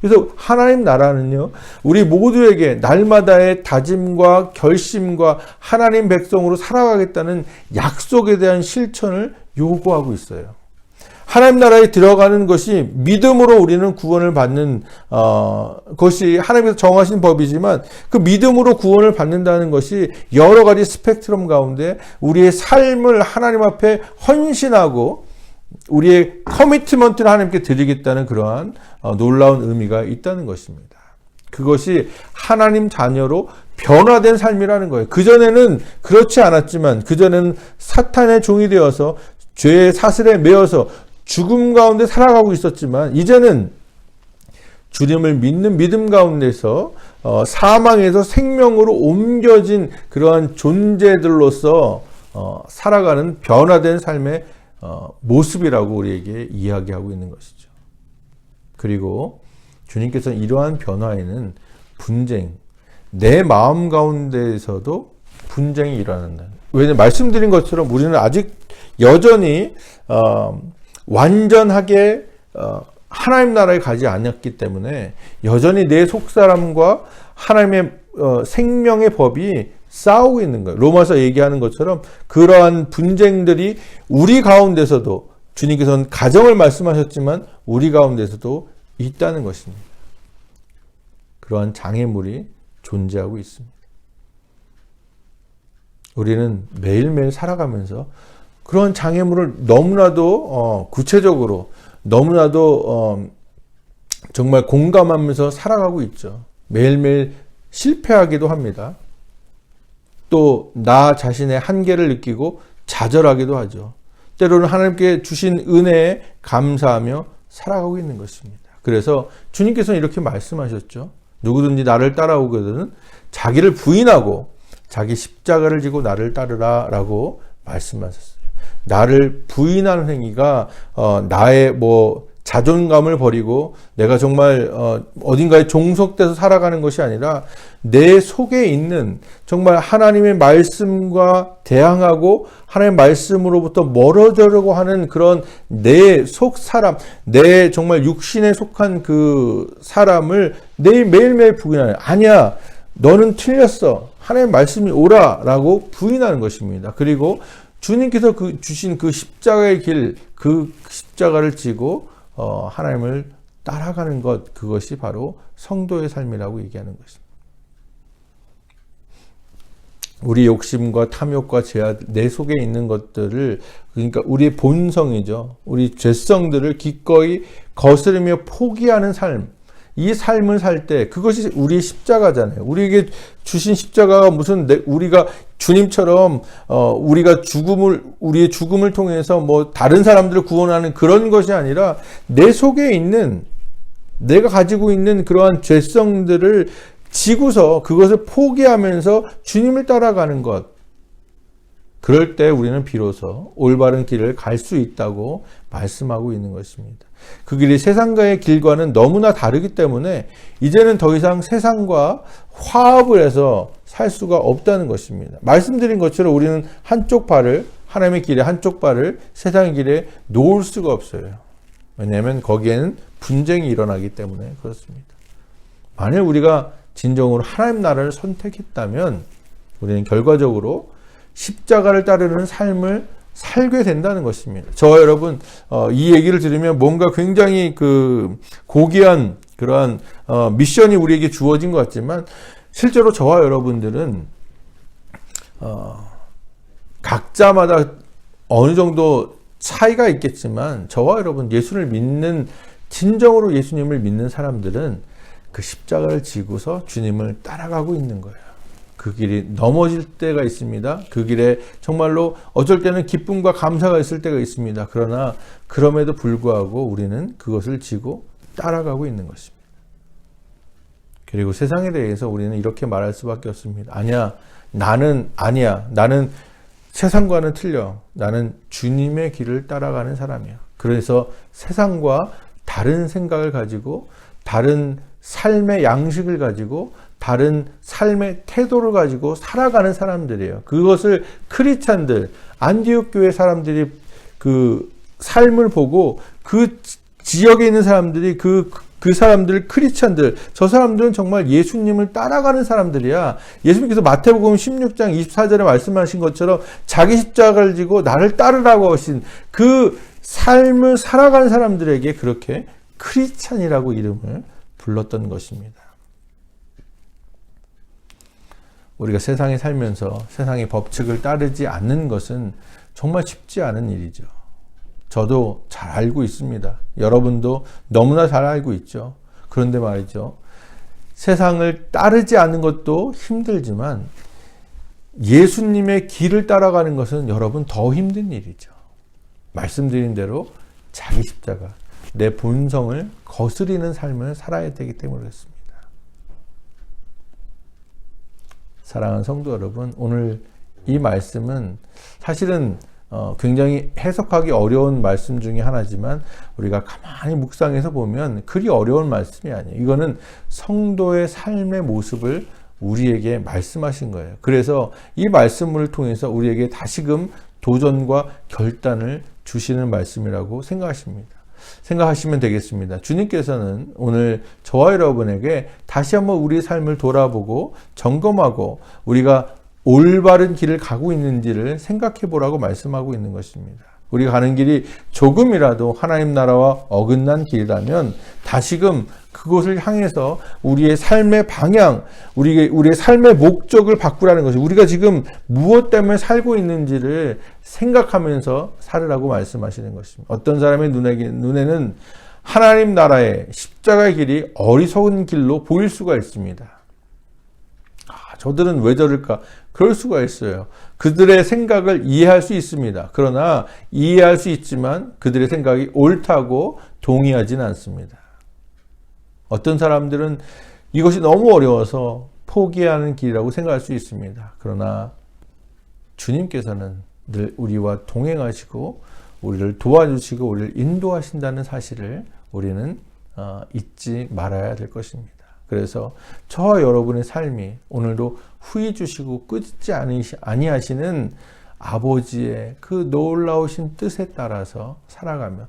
그래서 하나님 나라는요, 우리 모두에게 날마다의 다짐과 결심과 하나님 백성으로 살아가겠다는 약속에 대한 실천을 요구하고 있어요. 하나님 나라에 들어가는 것이 믿음으로 우리는 구원을 받는 것이 하나님께서 정하신 법이지만 그 믿음으로 구원을 받는다는 것이 여러 가지 스펙트럼 가운데 우리의 삶을 하나님 앞에 헌신하고 우리의 커미트먼트를 하나님께 드리겠다는 그러한 놀라운 의미가 있다는 것입니다. 그것이 하나님 자녀로 변화된 삶이라는 거예요. 그전에는 그렇지 않았지만, 그전에는 사탄의 종이 되어서 죄의 사슬에 매여서 죽음 가운데 살아가고 있었지만, 이제는 주님을 믿는 믿음 가운데서 사망에서 생명으로 옮겨진 그러한 존재들로서 살아가는 변화된 삶의 모습이라고 우리에게 이야기하고 있는 것이죠. 그리고 주님께서는 이러한 변화에는 분쟁, 내 마음 가운데에서도 분쟁이 일어난다. 왜냐하면 말씀드린 것처럼 우리는 아직 여전히 완전하게 하나님 나라에 가지 않았기 때문에 여전히 내 속사람과 하나님의 생명의 법이 싸우고 있는 거예요. 로마서 얘기하는 것처럼 그러한 분쟁들이 우리 가운데서도, 주님께서는 가정을 말씀하셨지만 우리 가운데서도 있다는 것입니다. 그러한 장애물이 존재하고 있습니다. 우리는 매일매일 살아가면서 그런 장애물을 너무나도 구체적으로, 너무나도 정말 공감하면서 살아가고 있죠. 매일매일 실패하기도 합니다. 또 나 자신의 한계를 느끼고 좌절하기도 하죠. 때로는 하나님께 주신 은혜에 감사하며 살아가고 있는 것입니다. 그래서 주님께서는 이렇게 말씀하셨죠. 누구든지 나를 따라오거든 자기를 부인하고 자기 십자가를 지고 나를 따르라 라고 말씀하셨어요. 나를 부인하는 행위가 나의 자존감을 버리고 내가 정말 어딘가에 종속돼서 살아가는 것이 아니라 내 속에 있는 정말 하나님의 말씀과 대항하고 하나님의 말씀으로부터 멀어지려고 하는 그런 내 속 사람, 내 정말 육신에 속한 그 사람을 매일매일 부인하는, 아니야, 너는 틀렸어, 하나님의 말씀이 옳아라고 부인하는 것입니다. 그리고 주님께서 주신 그 십자가의 길, 그 십자가를 지고 하나님을 따라가는 것, 그것이 바로 성도의 삶이라고 얘기하는 것입니다. 우리 욕심과 탐욕과 죄악, 내 속에 있는 것들을, 그러니까 우리의 본성이죠. 우리 죄성들을 기꺼이 거스르며 포기하는 삶, 이 삶을 살 때 그것이 우리의 십자가잖아요. 우리에게 주신 십자가가 무슨 우리가 주님처럼 우리의 죽음을 통해서 다른 사람들을 구원하는 그런 것이 아니라 내 속에 있는, 내가 가지고 있는 그러한 죄성들을 지고서 그것을 포기하면서 주님을 따라가는 것. 그럴 때 우리는 비로소 올바른 길을 갈 수 있다고 말씀하고 있는 것입니다. 그 길이 세상과의 길과는 너무나 다르기 때문에 이제는 더 이상 세상과 화합을 해서 살 수가 없다는 것입니다. 말씀드린 것처럼 우리는 한쪽 발을, 하나님의 길에 한쪽 발을 세상의 길에 놓을 수가 없어요. 왜냐하면 거기에는 분쟁이 일어나기 때문에 그렇습니다. 만약 우리가 진정으로 하나님 나라를 선택했다면 우리는 결과적으로 십자가를 따르는 삶을 살게 된다는 것입니다. 저와 여러분, 이 얘기를 들으면 뭔가 굉장히 고귀한 그러한 미션이 우리에게 주어진 것 같지만, 실제로 저와 여러분들은 각자마다 어느 정도 차이가 있겠지만, 저와 여러분, 예수를 믿는, 진정으로 예수님을 믿는 사람들은 그 십자가를 지고서 주님을 따라가고 있는 거예요. 그 길이 넘어질 때가 있습니다. 그 길에 정말로 어쩔 때는 기쁨과 감사가 있을 때가 있습니다. 그러나 그럼에도 불구하고 우리는 그것을 지고 따라가고 있는 것입니다. 그리고 세상에 대해서 우리는 이렇게 말할 수밖에 없습니다. 아니야, 나는 세상과는 틀려. 나는 주님의 길을 따라가는 사람이야. 그래서 세상과 다른 생각을 가지고, 다른 삶의 양식을 가지고, 다른 삶의 태도를 가지고 살아가는 사람들이에요. 그것을 크리스찬들, 안디옥 교회 사람들이 그 삶을 보고 그 지역에 있는 사람들이 그 사람들, 크리스찬들, 저 사람들은 정말 예수님을 따라가는 사람들이야. 예수님께서 마태복음 16장 24절에 말씀하신 것처럼 자기 십자가를 지고 나를 따르라고 하신 그 삶을 살아가는 사람들에게 그렇게 크리스찬이라고 이름을 불렀던 것입니다. 우리가 세상에 살면서 세상의 법칙을 따르지 않는 것은 정말 쉽지 않은 일이죠. 저도 잘 알고 있습니다. 여러분도 너무나 잘 알고 있죠. 그런데 말이죠, 세상을 따르지 않는 것도 힘들지만 예수님의 길을 따라가는 것은 여러분 더 힘든 일이죠. 말씀드린 대로 자기 십자가, 내 본성을 거스리는 삶을 살아야 되기 때문에 그렇습니다. 사랑하는 성도 여러분, 오늘 이 말씀은 사실은 굉장히 해석하기 어려운 말씀 중에 하나지만 우리가 가만히 묵상해서 보면 그리 어려운 말씀이 아니에요. 이거는 성도의 삶의 모습을 우리에게 말씀하신 거예요. 그래서 이 말씀을 통해서 우리에게 다시금 도전과 결단을 주시는 말씀이라고 생각하시면 되겠습니다. 주님께서는 오늘 저와 여러분에게 다시 한번 우리의 삶을 돌아보고 점검하고 우리가 올바른 길을 가고 있는지를 생각해 보라고 말씀하고 있는 것입니다. 우리가 가는 길이 조금이라도 하나님 나라와 어긋난 길이라면 다시금 그곳을 향해서 우리의 삶의 방향, 우리의 삶의 목적을 바꾸라는 것이, 우리가 지금 무엇 때문에 살고 있는지를 생각하면서 살으라고 말씀하시는 것입니다. 어떤 사람의 눈에는 하나님 나라의 십자가의 길이 어리석은 길로 보일 수가 있습니다. 저들은 왜 저럴까? 그럴 수가 있어요. 그들의 생각을 이해할 수 있습니다. 그러나 이해할 수 있지만 그들의 생각이 옳다고 동의하지는 않습니다. 어떤 사람들은 이것이 너무 어려워서 포기하는 길이라고 생각할 수 있습니다. 그러나 주님께서는 늘 우리와 동행하시고 우리를 도와주시고 우리를 인도하신다는 사실을 우리는 잊지 말아야 될 것입니다. 그래서 저와 여러분의 삶이 오늘도 후회 주시고 끊지 아니하시는 아버지의 그 놀라우신 뜻에 따라서 살아가며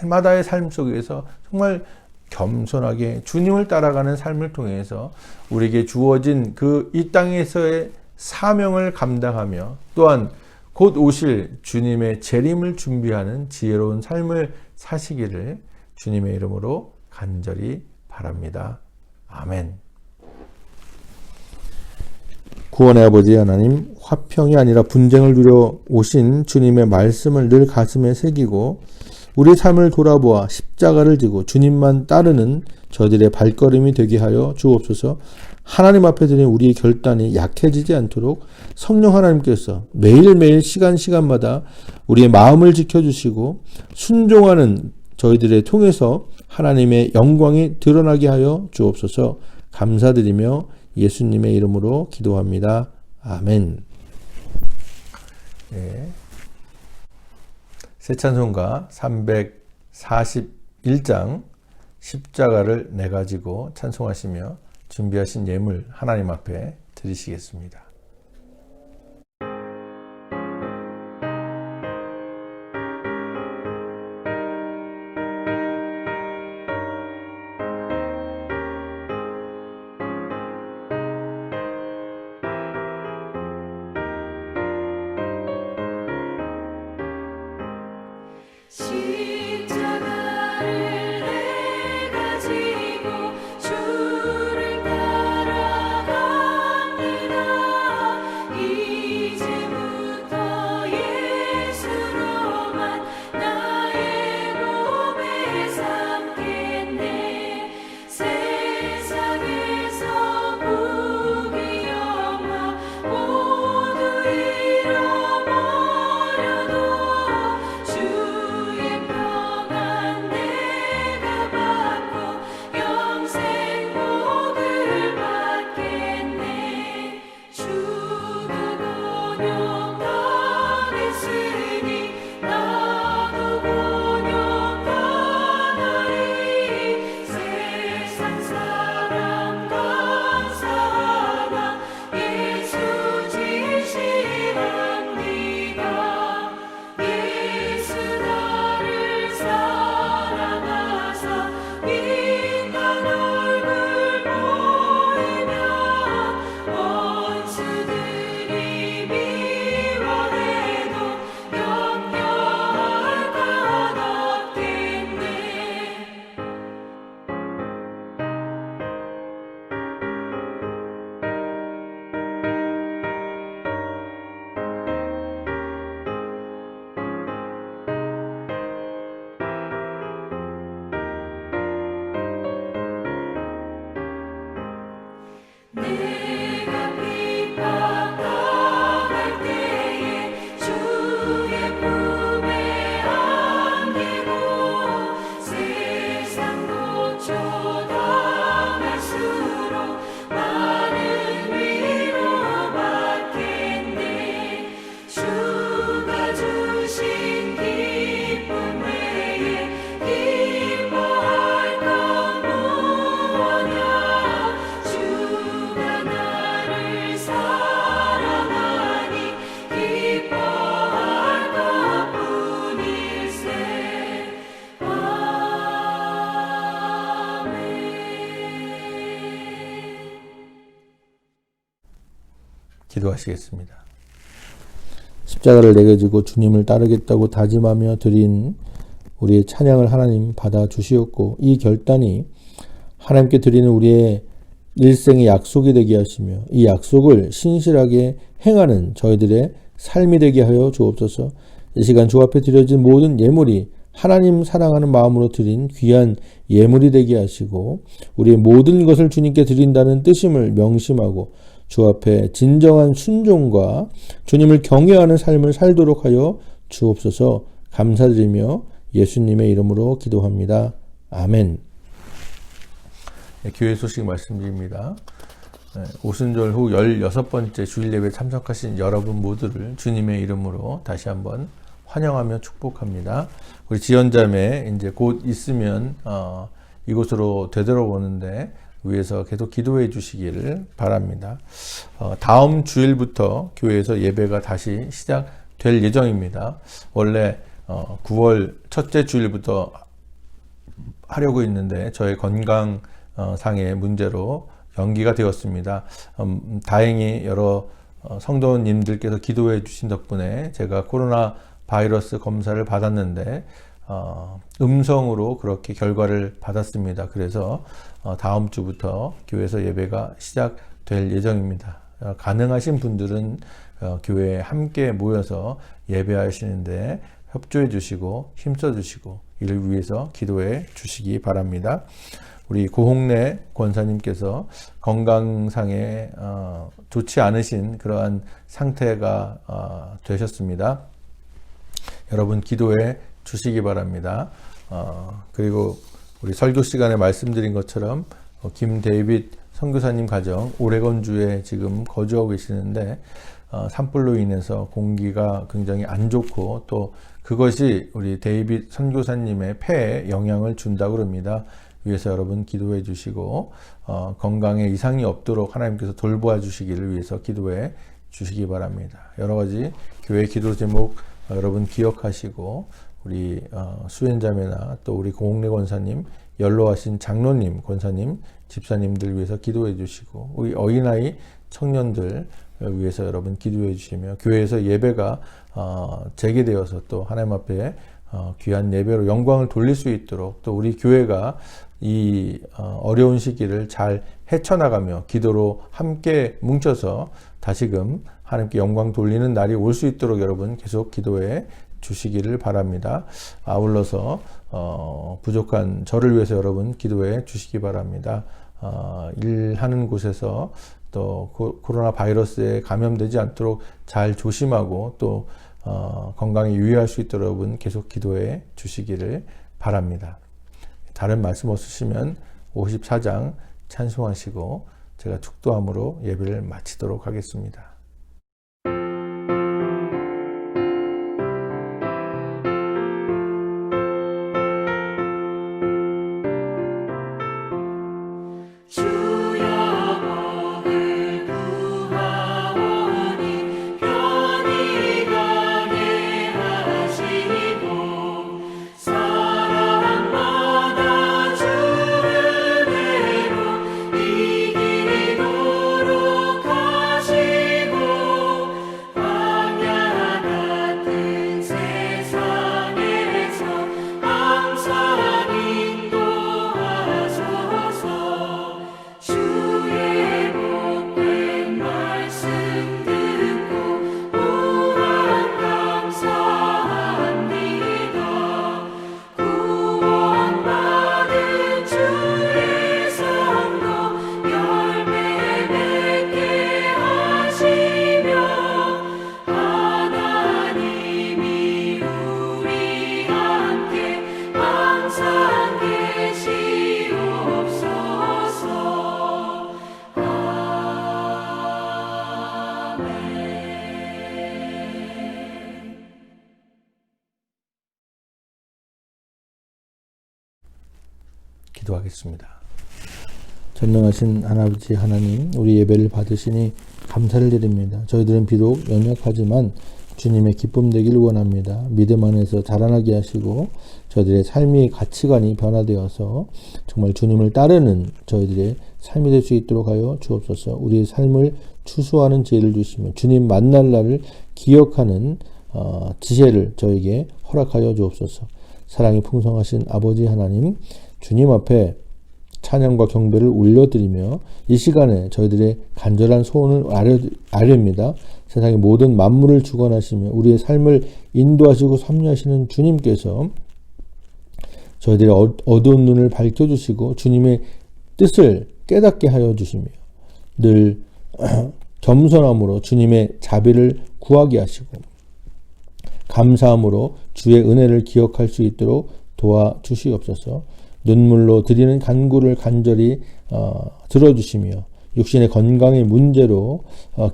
날마다의 삶 속에서 정말 겸손하게 주님을 따라가는 삶을 통해서 우리에게 주어진 그 이 땅에서의 사명을 감당하며 또한 곧 오실 주님의 재림을 준비하는 지혜로운 삶을 사시기를 주님의 이름으로 간절히 바랍니다. 아멘. 구원의 아버지 하나님, 화평이 아니라 분쟁을 누려 오신 주님의 말씀을 늘 가슴에 새기고 우리 삶을 돌아보아 십자가를 지고 주님만 따르는 저들의 발걸음이 되게 하여 주옵소서. 하나님 앞에 드린 우리의 결단이 약해지지 않도록 성령 하나님께서 매일매일 시간마다 우리의 마음을 지켜주시고 순종하는 저희들의 통해서 하나님의 영광이 드러나게 하여 주옵소서. 감사드리며 예수님의 이름으로 기도합니다. 아멘. 네. 새 찬송가 341장 십자가를 내가지고 찬송하시며 준비하신 예물 하나님 앞에 드리시겠습니다.
십자가를 내가 지고 주를 따라갑니다. 이제부터 예수로만 나의 몸에 삼겠네. 세상에서 부귀영화 모두 잃어버려도 주의 평안 내가 받고 영생 복을 받겠네. 주도 곤욕당했으니 나도 곤욕당하리. 세상 사람 감사하나 예수 진실합니다. 예수 나를 사랑하사 인간 얼굴 보이며 원수들이 미워해도 염려할 것 없겠네. 내가 핍박당할 때에 주의 품에 안기고 세상 고초당할수록 많은 위로 받겠네. 주가 주신 기쁨 외에 기뻐할 건 무엇냐. 주가 나를 사랑하니 기뻐할 것뿐일세. 아멘.
기도하시겠습니다. 십자가를 내게 지고 주님을 따르겠다고 다짐하며 드린 우리의 찬양을 하나님 받아 주시옵고 이 결단이 하나님께 드리는 우리의 일생의 약속이 되게 하시며 이 약속을 신실하게 행하는 저희들의 삶이 되게 하여 주옵소서. 이 시간 주 앞에 드려진 모든 예물이 하나님 사랑하는 마음으로 드린 귀한 예물이 되게 하시고 우리의 모든 것을 주님께 드린다는 뜻임을 명심하고 주 앞에 진정한 순종과 주님을 경외하는 삶을 살도록 하여 주옵소서. 감사드리며 예수님의 이름으로 기도합니다. 아멘. 교회 소식 말씀드립니다. 오순절 후 16번째 주일 예배에 참석하신 여러분 모두를 주님의 이름으로 다시 한번 환영하며 축복합니다. 우리 지연자매 이제 곧 있으면 이곳으로 되돌아오는데 위에서 계속 기도해 주시기를 바랍니다. 다음 주일부터 교회에서 예배가 다시 시작될 예정입니다. 원래 9월 첫째 주일부터 하려고 했는데 저의 건강 상의 문제로 연기가 되었습니다. 다행히 여러 성도님들께서 기도해 주신 덕분에 제가 코로나 바이러스 검사를 받았는데 음성으로 그렇게 결과를 받았습니다. 그래서 다음 주부터 교회에서 예배가 시작될 예정입니다. 가능하신 분들은 교회에 함께 모여서 예배하시는데 협조해 주시고 힘써 주시고 이를 위해서 기도해 주시기 바랍니다. 우리 고홍래 권사님께서 건강상에 좋지 않으신 그러한 상태가 되셨습니다. 여러분 기도해 주시기 바랍니다. 그리고 우리 설교 시간에 말씀드린 것처럼 김데이빗 선교사님 가정 오레곤주에 지금 거주하고 계시는데 산불로 인해서 공기가 굉장히 안 좋고 또 그것이 우리 데이빗 선교사님의 폐에 영향을 준다고 합니다. 위해서 여러분 기도해 주시고 건강에 이상이 없도록 하나님께서 돌보아 주시기를 위해서 기도해 주시기 바랍니다. 여러 가지 교회 기도 제목 여러분 기억하시고 우리 수연자매나 또 우리 고홍래 권사님, 연로하신 장로님, 권사님, 집사님들 위해서 기도해 주시고 우리 어린아이 청년들 위해서 여러분 기도해 주시며 교회에서 예배가 재개되어서 또 하나님 앞에 귀한 예배로 영광을 돌릴 수 있도록 또 우리 교회가 이 어려운 시기를 잘 헤쳐나가며 기도로 함께 뭉쳐서 다시금 하나님께 영광 돌리는 날이 올 수 있도록 여러분 계속 기도해 주시기를 바랍니다. 아울러서 부족한 저를 위해서 여러분 기도해 주시기 바랍니다. 일하는 곳에서 또 코로나 바이러스에 감염되지 않도록 잘 조심하고 또 건강에 유의할 수 있도록 여러분 계속 기도해 주시기를 바랍니다. 다른 말씀 없으시면 54장 찬송하시고 제가 축도함으로 예배를 마치도록 하겠습니다. 기도하겠습니다. 전능하신 하나님 하나님, 우리 예배를 받으시니 감사를 드립니다. 저희들은 비록 연약하지만 주님의 기쁨 되길 원합니다. 믿음 안에서 자라나게 하시고 저희들의 삶의 가치관이 변화되어서 정말 주님을 따르는 저희들의 삶이 될 수 있도록 하여 주옵소서. 우리의 삶을 추수하는 지혜를 주시며 주님 만날 날을 기억하는 지혜를 저에게 허락하여 주옵소서. 사랑이 풍성하신 아버지 하나님, 주님 앞에 찬양과 경배를 올려드리며 이 시간에 저희들의 간절한 소원을 아뢰입니다. 세상의 모든 만물을 주관하시며 우리의 삶을 인도하시고 섭리하시는 주님께서 저희들의 어두운 눈을 밝혀주시고 주님의 뜻을 깨닫게 하여 주시며 늘 겸손함으로 주님의 자비를 구하게 하시고 감사함으로 주의 은혜를 기억할 수 있도록 도와주시옵소서. 눈물로 드리는 간구를 간절히 들어주시며 육신의 건강의 문제로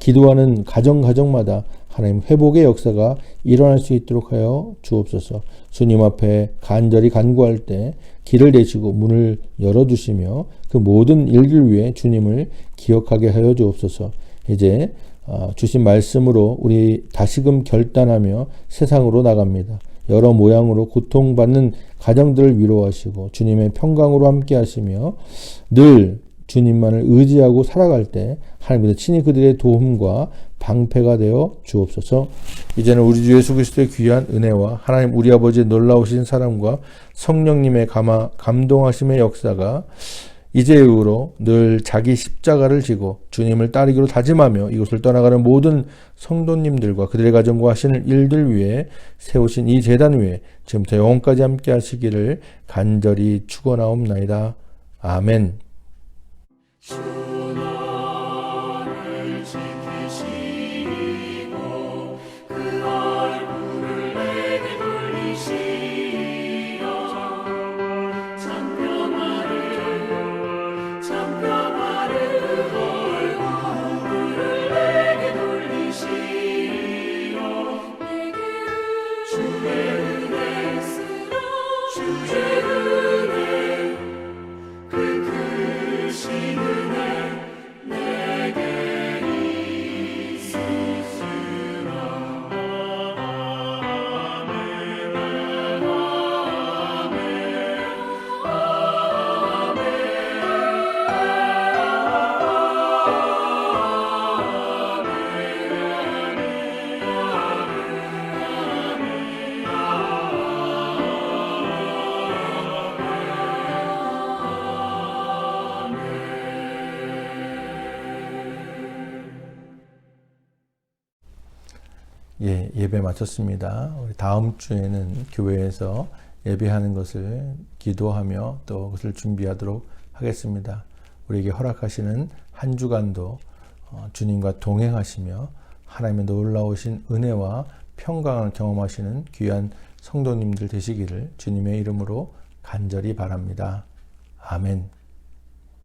기도하는 가정마다 하나님 회복의 역사가 일어날 수 있도록 하여 주옵소서. 주님 앞에 간절히 간구할 때 길을 내시고 문을 열어주시며 그 모든 일들 위해 주님을 기억하게 하여 주옵소서. 이제 주신 말씀으로 우리 다시금 결단하며 세상으로 나갑니다. 여러 모양으로 고통받는 가정들을 위로하시고 주님의 평강으로 함께 하시며 늘 주님만을 의지하고 살아갈 때 하나님께서 친히 그들의 도움과 방패가 되어 주옵소서. 이제는 우리 주 예수 그리스도의 귀한 은혜와 하나님 우리 아버지의 놀라우신 사랑과 성령님의 감동하심의 역사가 이제 이후로 늘 자기 십자가를 지고 주님을 따르기로 다짐하며 이곳을 떠나가는 모든 성도님들과 그들의 가정과 하시는 일들 위해 세우신 이 제단 위에 지금부터 영원까지 함께 하시기를 간절히 축원하옵나이다. 아멘.
주 너를 지키시고 그 얼굴을 내게 돌리시어 참평화를 얼굴을 내게 돌리시어 내게 주의 은혜 그 크신 은혜 내게 있으시라.
예배 마쳤습니다. 우리 다음 주에는 교회에서 예배하는 것을 기도하며 또 그것을 준비하도록 하겠습니다. 우리에게 허락하시는 한 주간도 주님과 동행하시며 하나님의 놀라우신 은혜와 평강을 경험하시는 귀한 성도님들 되시기를 주님의 이름으로 간절히 바랍니다. 아멘.